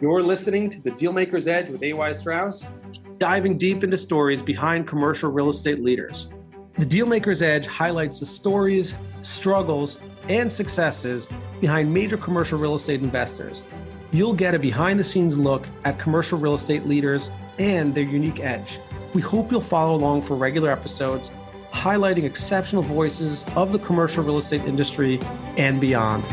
You're listening to The Dealmaker's Edge with AY Strauss, diving deep into stories behind commercial real estate leaders. The Dealmaker's Edge highlights the stories, struggles, and successes behind major commercial real estate investors. You'll get a behind-the-scenes look at commercial real estate leaders and their unique edge. We hope you'll follow along for regular episodes highlighting exceptional voices of the commercial real estate industry and beyond.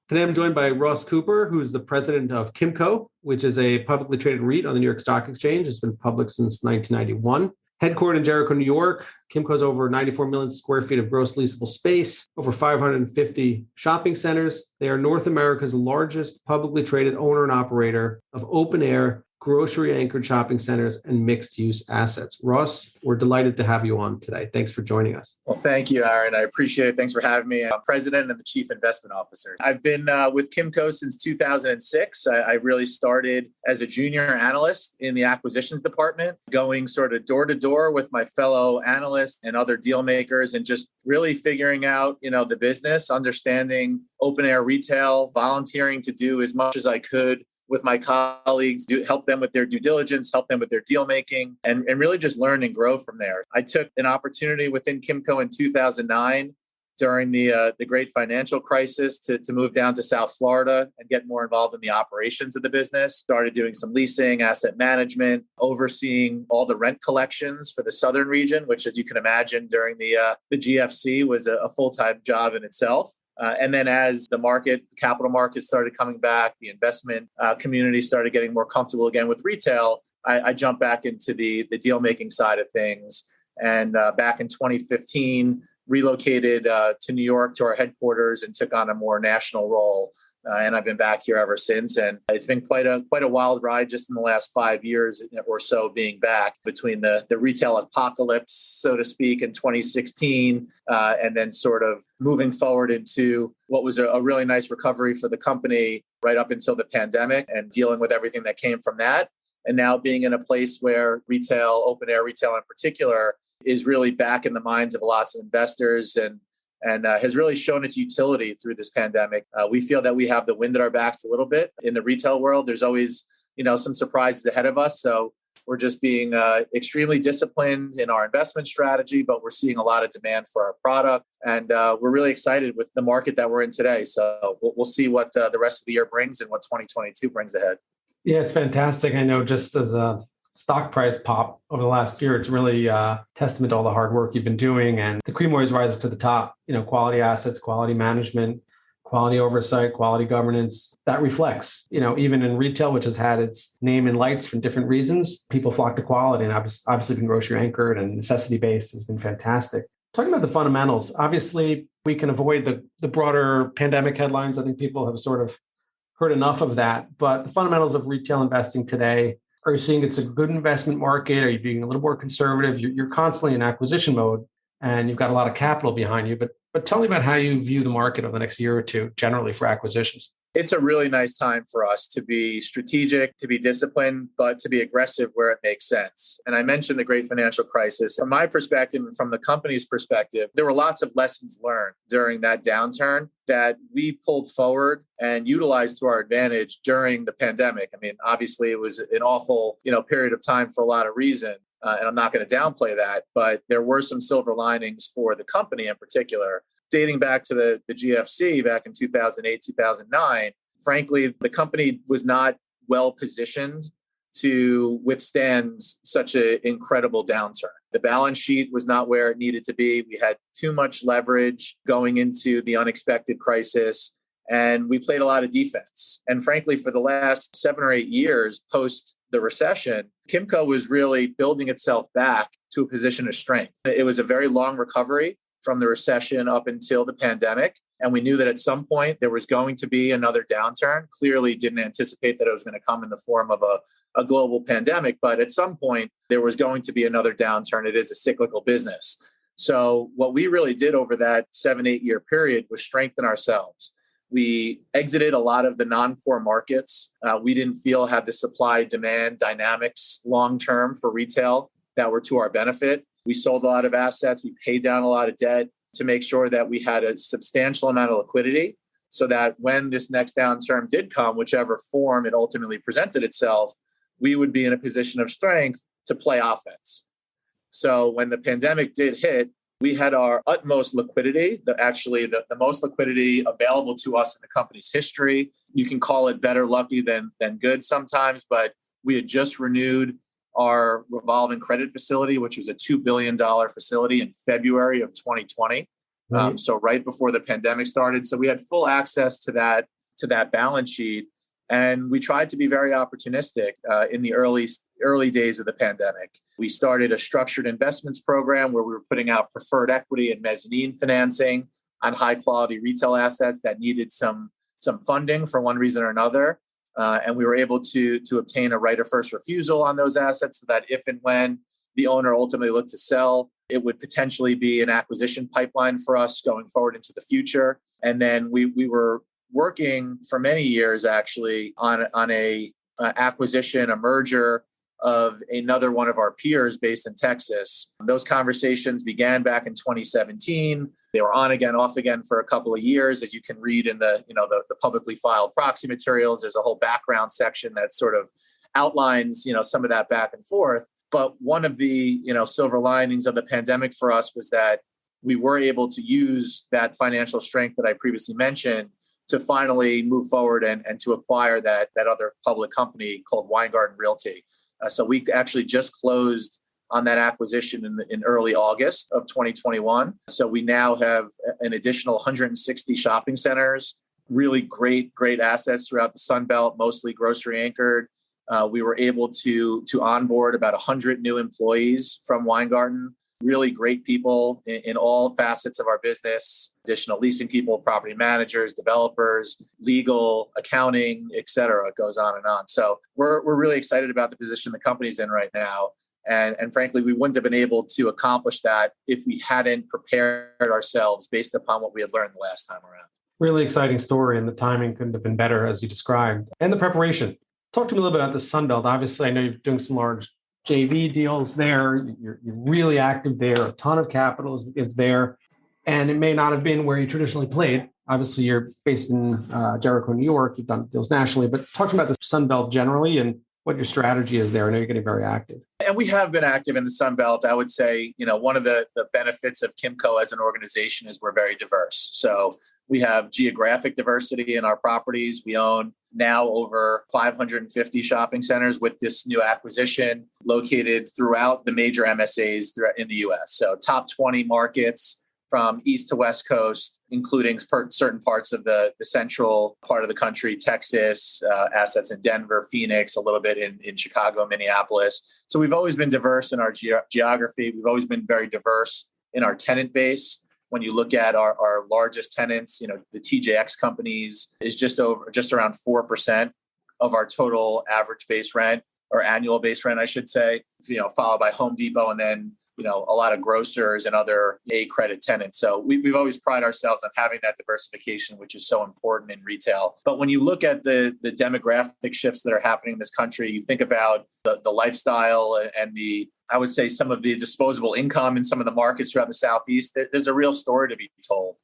Today, I'm joined by Ross Cooper, who's the president of Kimco, which is a publicly traded REIT on the New York Stock Exchange. It's been public since 1991. Headquartered in Jericho, New York, Kimco has over 94 million square feet of gross leasable space, over 550 shopping centers. They are North America's largest publicly traded owner and operator of open-air, grocery-anchored shopping centers and mixed-use assets. Ross, we're delighted to have you on today. Thanks for joining us. Well, thank you, Aaron. I appreciate it. Thanks for having me. I'm president and the chief investment officer. I've been with Kimco since 2006. I really started as a junior analyst in the acquisitions department, going sort of door to door with my fellow analysts and other deal makers and just really figuring out, the business, understanding open-air retail, volunteering to do as much as I could with my colleagues, help them with their due diligence, help them with their deal making, and really just learn and grow from there. I took an opportunity within Kimco in 2009 during the Great Financial Crisis to move down to South Florida and get more involved in the operations of the business. Started doing some leasing, asset management, overseeing all the rent collections for the southern region, which, as you can imagine, during the GFC was a full-time job in itself. And then as the capital markets started coming back, the investment community started getting more comfortable again with retail, I jumped back into the deal-making side of things. And back in 2015, relocated to New York to our headquarters and took on a more national role. And I've been back here ever since. And it's been quite a wild ride just in the last 5 years or so being back, between the retail apocalypse, so to speak, in 2016, and then sort of moving forward into what was a really nice recovery for the company right up until the pandemic and dealing with everything that came from that. And now being in a place where retail, open air retail in particular, is really back in the minds of lots of investors and has really shown its utility through this pandemic. We feel that we have the wind at our backs a little bit. In the retail world, there's always, some surprises ahead of us. So we're just being extremely disciplined in our investment strategy, but we're seeing a lot of demand for our product. And we're really excited with the market that we're in today. So we'll see what the rest of the year brings and what 2022 brings ahead. Yeah, it's fantastic. I know just as a stock price pop over the last year, it's really testament to all the hard work you've been doing. And the cream always rises to the top. Quality assets, quality management, quality oversight, quality governance, that reflects, even in retail, which has had its name in lights for different reasons, people flock to quality, and obviously been grocery anchored and necessity based has been fantastic. Talking about the fundamentals, obviously we can avoid the broader pandemic headlines. I think people have sort of heard enough of that, but the fundamentals of retail investing today, are you seeing it's a good investment market? Are you being a little more conservative? You're constantly in acquisition mode and you've got a lot of capital behind you, but tell me about how you view the market over the next year or two, generally for acquisitions. It's a really nice time for us to be strategic, to be disciplined, but to be aggressive where it makes sense. And I mentioned the Great Financial Crisis. From my perspective and from the company's perspective, there were lots of lessons learned during that downturn that we pulled forward and utilized to our advantage during the pandemic. I mean, obviously it was an awful, period of time for a lot of reasons. And I'm not going to downplay that, but there were some silver linings for the company in particular. Dating back to the GFC back in 2008, 2009, frankly, the company was not well positioned to withstand such an incredible downturn. The balance sheet was not where it needed to be. We had too much leverage going into the unexpected crisis, and we played a lot of defense. And frankly, for the last 7 or 8 years post the recession, Kimco was really building itself back to a position of strength. It was a very long recovery from the recession up until the pandemic. And we knew that at some point there was going to be another downturn. Clearly didn't anticipate that it was going to come in the form of a global pandemic. But at some point there was going to be another downturn. It is a cyclical business. So what we really did over that 7-8 year period was strengthen ourselves. We exited a lot of the non-core markets. We didn't feel had the supply-demand dynamics long-term for retail that were to our benefit. We sold a lot of assets. We paid down a lot of debt to make sure that we had a substantial amount of liquidity so that when this next downturn did come, whichever form it ultimately presented itself, we would be in a position of strength to play offense. So when the pandemic did hit, we had our utmost liquidity, the most liquidity available to us in the company's history. You can call it better lucky than good sometimes, but we had just renewed our revolving credit facility, which was a $2 billion facility in February of 2020. Right. So right before the pandemic started. So we had full access to that balance sheet. And we tried to be very opportunistic in the early days of the pandemic. We started a structured investments program where we were putting out preferred equity and mezzanine financing on high quality retail assets that needed some funding for one reason or another. And we were able to obtain a right of first refusal on those assets so that if and when the owner ultimately looked to sell, it would potentially be an acquisition pipeline for us going forward into the future. And then we were working for many years actually on a acquisition, a merger of another one of our peers based in Texas. Those conversations began back in 2017. They were on again, off again for a couple of years. As you can read in the publicly filed proxy materials, there's a whole background section that sort of outlines, some of that back and forth. But one of the, silver linings of the pandemic for us was that we were able to use that financial strength that I previously mentioned to finally move forward and to acquire that other public company called Weingarten Realty. So we actually just closed on that acquisition in early August of 2021. So we now have an additional 160 shopping centers, really great assets throughout the Sun Belt, mostly grocery anchored. We were able to onboard about 100 new employees from Weingarten. Really great people in all facets of our business, additional leasing people, property managers, developers, legal, accounting, et cetera. It goes on and on. So we're really excited about the position the company's in right now. And frankly, we wouldn't have been able to accomplish that if we hadn't prepared ourselves based upon what we had learned the last time around. Really exciting story, and the timing couldn't have been better, as you described. And the preparation. Talk to me a little bit about the Sun Belt. Obviously, I know you're doing some large JV deals there. You're really active there. A ton of capital is there. And it may not have been where you traditionally played. Obviously, you're based in Jericho, New York. You've done deals nationally. But talk about the Sun Belt generally and what your strategy is there. I know you're getting very active. And we have been active in the Sun Belt. I would say, one of the benefits of Kimco as an organization is we're very diverse. So we have geographic diversity in our properties. We own now over 550 shopping centers with this new acquisition located throughout the major MSAs in the U.S. So top 20 markets from east to west coast, including certain parts of the central part of the country, Texas, assets in Denver, Phoenix, a little bit in Chicago, Minneapolis. So we've always been diverse in our geography. We've always been very diverse in our tenant base. When you look at our largest tenants, the TJX companies is just around 4% of our total average base rent or annual base rent, I should say, followed by Home Depot and then, a lot of grocers and other A credit tenants. So we've always prided ourselves on having that diversification, which is so important in retail. But when you look at the demographic shifts that are happening in this country, you think about the lifestyle and I would say some of the disposable income in some of the markets throughout the Southeast. There's a real story to be told.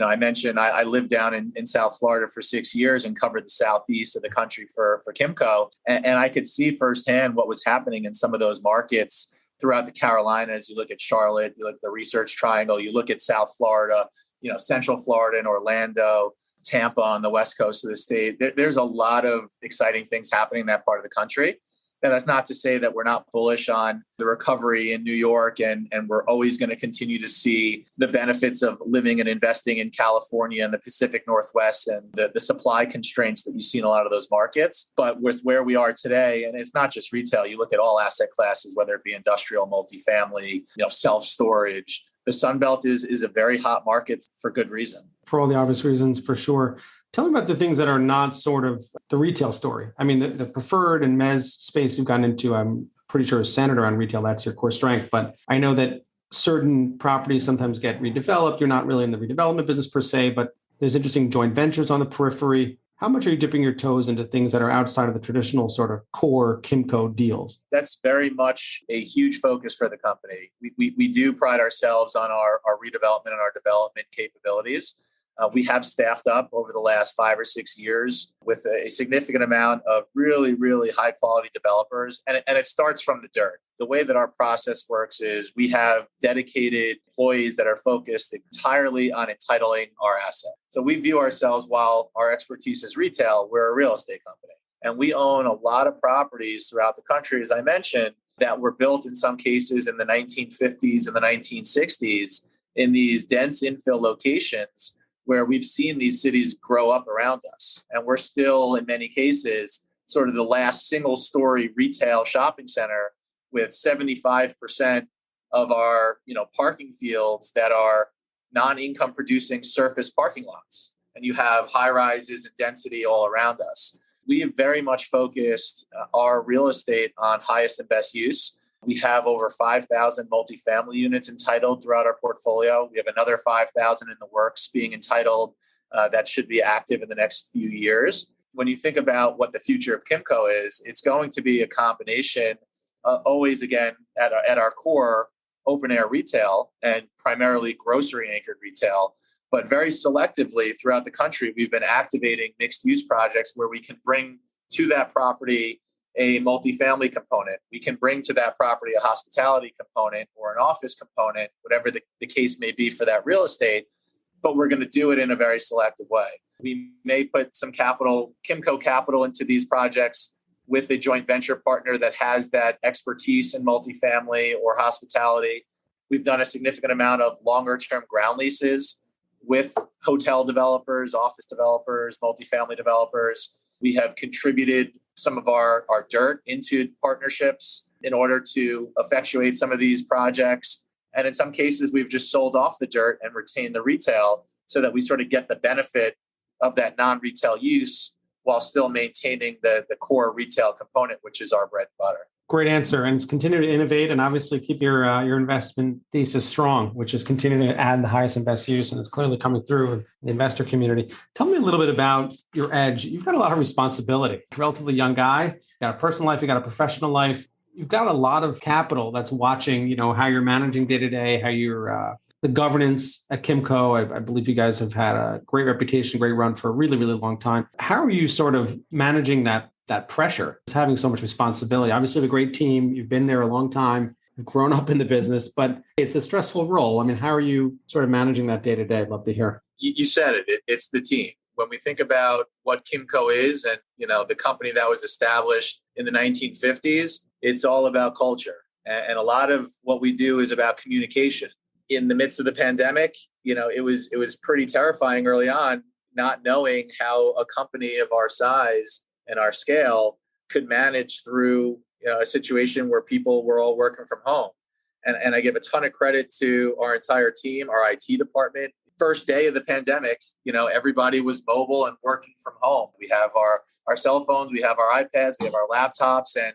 I mentioned I lived down in South Florida for 6 years and covered the Southeast of the country for Kimco. And I could see firsthand what was happening in some of those markets throughout the Carolinas. You look at Charlotte, you look at the Research Triangle, you look at South Florida, Central Florida and Orlando, Tampa on the West Coast of the state. There's a lot of exciting things happening in that part of the country. And that's not to say that we're not bullish on the recovery in New York, and we're always going to continue to see the benefits of living and investing in California and the Pacific Northwest and the supply constraints that you see in a lot of those markets. But with where we are today, and it's not just retail, you look at all asset classes, whether it be industrial, multifamily, self-storage, the Sun Belt is a very hot market for good reason. For all the obvious reasons, for sure. Tell me about the things that are not sort of the retail story. I mean, the preferred and mezz space you've gotten into, I'm pretty sure is centered around retail. That's your core strength. But I know that certain properties sometimes get redeveloped. You're not really in the redevelopment business per se, but there's interesting joint ventures on the periphery. How much are you dipping your toes into things that are outside of the traditional sort of core Kimco deals? That's very much a huge focus for the company. We do pride ourselves on our redevelopment and our development capabilities. We have staffed up over the last 5 or 6 years with a significant amount of really, really high quality developers. And it starts from the dirt. The way that our process works is we have dedicated employees that are focused entirely on entitling our asset. So we view ourselves, while our expertise is retail, we're a real estate company. And we own a lot of properties throughout the country, as I mentioned, that were built in some cases in the 1950s and the 1960s in these dense infill locations where we've seen these cities grow up around us. And we're still, in many cases, sort of the last single story retail shopping center with 75% of our parking fields that are non-income producing surface parking lots. And you have high rises and density all around us. We have very much focused our real estate on highest and best use. We have over 5,000 multifamily units entitled throughout our portfolio. We have another 5,000 in the works being entitled that should be active in the next few years. When you think about what the future of Kimco is, it's going to be a combination, always again at our core, open air retail and primarily grocery anchored retail. But very selectively throughout the country, we've been activating mixed use projects where we can bring to that property a multifamily component. We can bring to that property a hospitality component or an office component, whatever the case may be for that real estate, but we're going to do it in a very selective way. We may put some capital, Kimco capital, into these projects with a joint venture partner that has that expertise in multifamily or hospitality. We've done a significant amount of longer term ground leases with hotel developers, office developers, multifamily developers. We have contributed some of our dirt into partnerships in order to effectuate some of these projects. And in some cases, we've just sold off the dirt and retained the retail so that we sort of get the benefit of that non-retail use while still maintaining the core retail component, which is our bread and butter. Great answer. And continue to innovate and obviously keep your investment thesis strong, which is continuing to add the highest and best use. And it's clearly coming through with the investor community. Tell me a little bit about your edge. You've got a lot of responsibility. Relatively young guy, you got a personal life, you got a professional life. You've got a lot of capital that's watching, how you're managing day to day, how you're the governance at Kimco. I believe you guys have had a great reputation, great run for a really, really long time. How are you sort of managing that pressure, having so much responsibility? Obviously, you have a great team. You've been there a long time. You've grown up in the business, but it's a stressful role. I mean, how are you sort of managing that day to day? I'd love to hear. You said it. It's the team. When we think about what Kimco is and, the company that was established in the 1950s, it's all about culture. And a lot of what we do is about communication. In the midst of the pandemic, it was pretty terrifying early on, not knowing how a company of our size and our scale could manage through a situation where people were all working from home. And I give a ton of credit to our entire team, our IT department. First day of the pandemic, everybody was mobile and working from home. We have our cell phones, we have our iPads, we have our laptops. And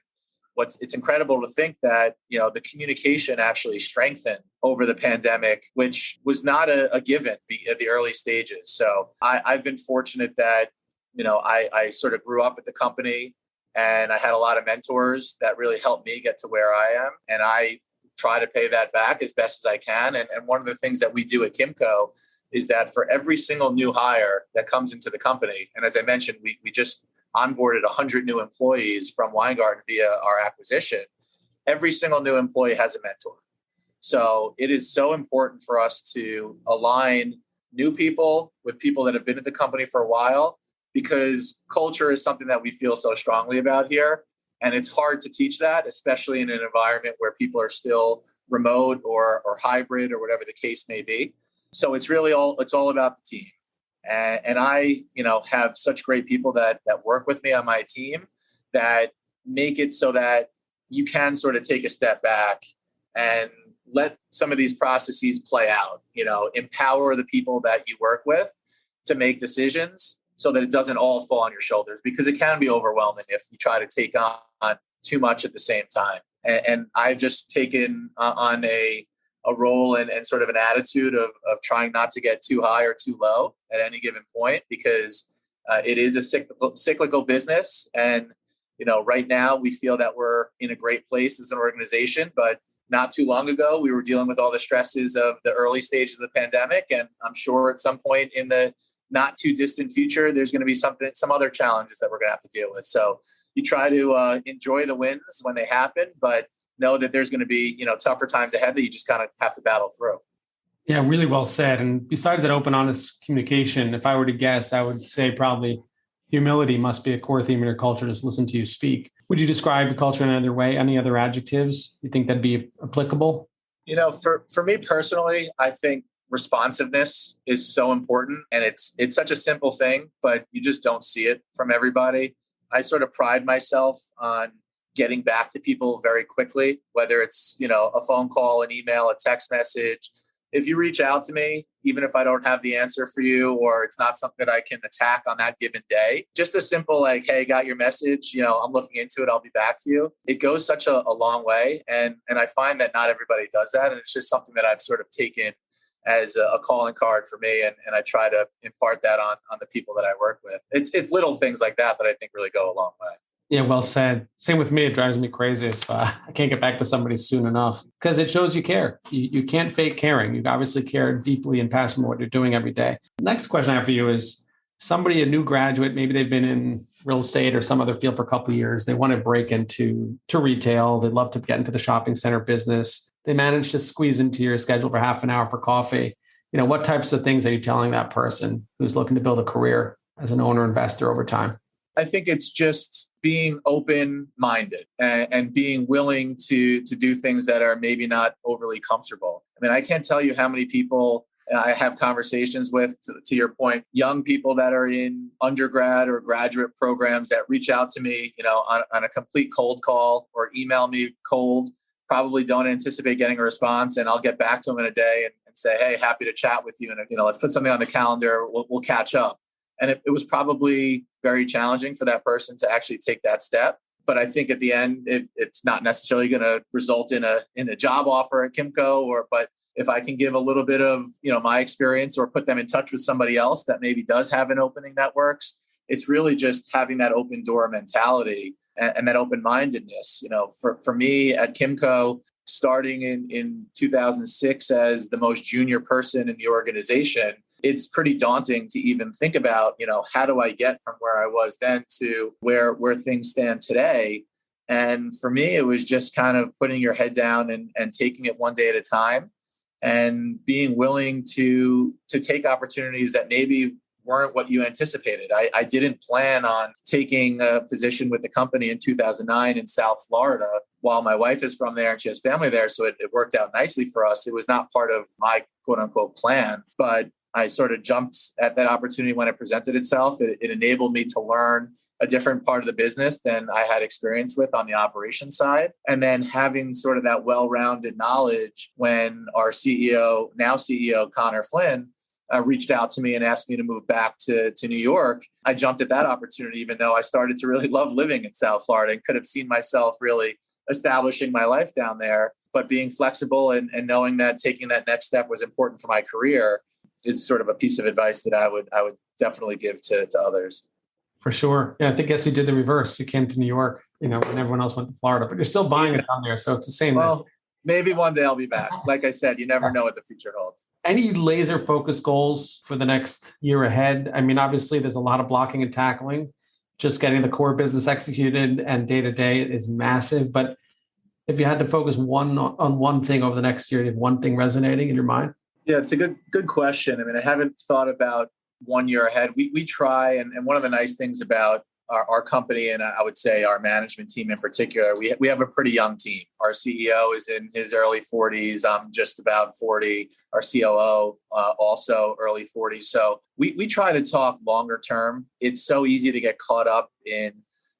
it's incredible to think that, the communication actually strengthened over the pandemic, which was not a given at the early stages. So I've been fortunate that I sort of grew up at the company and I had a lot of mentors that really helped me get to where I am. And I try to pay that back as best as I can. And one of the things that we do at Kimco is that for every single new hire that comes into the company, and as I mentioned, we just onboarded 100 new employees from Weingarten via our acquisition, every single new employee has a mentor. So it is so important for us to align new people with people that have been at the company for a while, because culture is something that we feel so strongly about here. And it's hard to teach that, especially in an environment where people are still remote or hybrid or whatever the case may be. So it's all about the team. And I, have such great people that work with me on my team that make it so that you can sort of take a step back and let some of these processes play out, empower the people that you work with to make decisions so that it doesn't all fall on your shoulders, because it can be overwhelming if you try to take on too much at the same time. And I've just taken on a role and sort of an attitude of trying not to get too high or too low at any given point, because It is a cyclical business. And, right now we feel that we're in a great place as an organization, but not too long ago, we were dealing with all the stresses of the early stage of the pandemic. And I'm sure at some point in the not too distant future, there's going to be some other challenges that we're going to have to deal with. So you try to enjoy the wins when they happen, but know that there's going to be, tougher times ahead that you just kind of have to battle through. Yeah, really well said. And besides that open, honest communication, if I were to guess, I would say probably humility must be a core theme in your culture. Just listen to you speak. Would you describe the culture in another way? Any other adjectives you think that'd be applicable? For me personally, I think responsiveness is so important, and it's such a simple thing, but you just don't see it from everybody. I sort of pride myself on getting back to people very quickly, whether it's, a phone call, an email, a text message. If you reach out to me, even if I don't have the answer for you, or it's not something that I can attack on that given day, just a simple like, hey, got your message, I'm looking into it, I'll be back to you. It goes such a long way. And I find that not everybody does that. And it's just something that I've sort of taken as a calling card for me. And I try to impart that on the people that I work with. It's little things like that I think really go a long way. Yeah, well said. Same with me. It drives me crazy if I can't get back to somebody soon enough, because it shows you care. You can't fake caring. You obviously care deeply and passionately about what you're doing every day. Next question I have for you is somebody, a new graduate, maybe they've been in real estate or some other field for a couple of years. They want to break into retail. They'd love to get into the shopping center business. They manage to squeeze into your schedule for half an hour for coffee. What types of things are you telling that person who's looking to build a career as an owner investor over time? I think it's just being open-minded and being willing to do things that are maybe not overly comfortable. I mean, I can't tell you how many people I have conversations with, to your point, young people that are in undergrad or graduate programs that reach out to me, on a complete cold call or email me cold, probably don't anticipate getting a response. And I'll get back to them in a day and say, hey, happy to chat with you. And, let's put something on the calendar. We'll catch up. And it was probably very challenging for that person to actually take that step. But I think at the end, it's not necessarily going to result in a job offer at Kimco, but if I can give a little bit of, my experience or put them in touch with somebody else that maybe does have an opening that works, it's really just having that open door mentality and that open-mindedness. For me at Kimco, starting in 2006 as the most junior person in the organization, it's pretty daunting to even think about, how do I get from where I was then to where things stand today? And for me, it was just kind of putting your head down and taking it one day at a time and being willing to take opportunities that maybe weren't what you anticipated. I didn't plan on taking a position with the company in 2009 in South Florida while my wife is from there and she has family there. So it worked out nicely for us. It was not part of my quote unquote plan, but I sort of jumped at that opportunity when it presented itself. It enabled me to learn a different part of the business than I had experience with on the operations side. And then having sort of that well-rounded knowledge when our now CEO, Connor Flynn, reached out to me and asked me to move back to New York. I jumped at that opportunity, even though I started to really love living in South Florida and could have seen myself really establishing my life down there. But being flexible and knowing that taking that next step was important for my career is sort of a piece of advice that I would definitely give to others. For sure. Yeah, I guess you did the reverse. You came to New York, when everyone else went to Florida, but you're still buying it down there. So it's the same. Well, maybe one day I'll be back. Like I said, you never know what the future holds. Any laser focused goals for the next year ahead? I mean, obviously there's a lot of blocking and tackling. Just getting the core business executed and day to day is massive. But if you had to focus on one thing over the next year, do you have one thing resonating in your mind? Yeah, it's a good question. I mean, I haven't thought about 1 year ahead. We try, and one of the nice things about our company, and I would say our management team in particular, we have a pretty young team. Our CEO is in his early 40s. I'm just about 40. Our COO also early 40s. So we try to talk longer term. It's so easy to get caught up in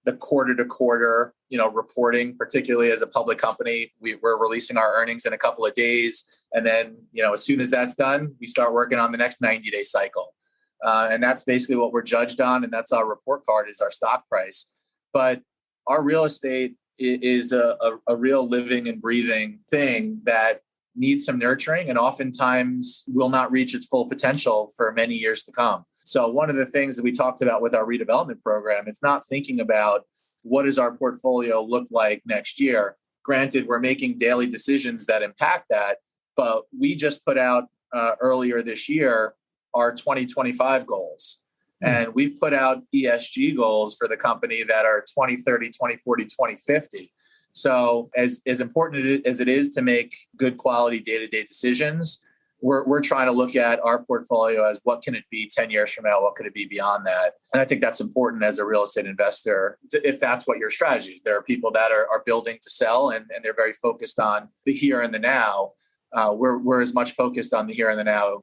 the quarter to quarter, reporting, particularly as a public company. We're releasing our earnings in a couple of days. And then, as soon as that's done, we start working on the next 90-day cycle. And that's basically what we're judged on. And that's our report card is our stock price. But our real estate is a real living and breathing thing that needs some nurturing and oftentimes will not reach its full potential for many years to come. So one of the things that we talked about with our redevelopment program, it's not thinking about what does our portfolio look like next year. Granted, we're making daily decisions that impact that, but we just put out earlier this year our 2025 goals. And we've put out ESG goals for the company that are 2030, 2040, 2050. So as important as it is to make good quality day-to-day decisions, we're trying to look at our portfolio as what can it be 10 years from now? What could it be beyond that? And I think that's important as a real estate investor, if that's what your strategy is. There are people that are building to sell and they're very focused on the here and the now. We're as much focused on the here and the now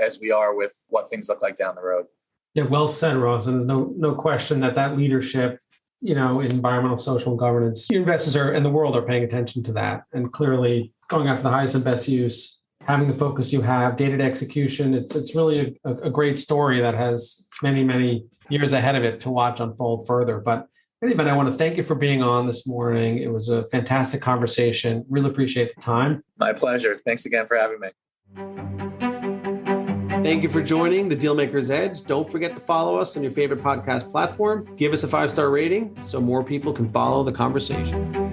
as we are with what things look like down the road. Yeah, well said, Ross. And there's no question that leadership, in environmental, social, and governance, investors and the world are paying attention to that. And clearly going after the highest and best use, having the focus you have, day-to-day execution, it's really a great story that has many, many years ahead of it to watch unfold further. But anyway, I want to thank you for being on this morning. It was a fantastic conversation. Really appreciate the time. My pleasure. Thanks again for having me. Thank you for joining the Dealmaker's Edge. Don't forget to follow us on your favorite podcast platform. Give us a 5-star rating so more people can follow the conversation.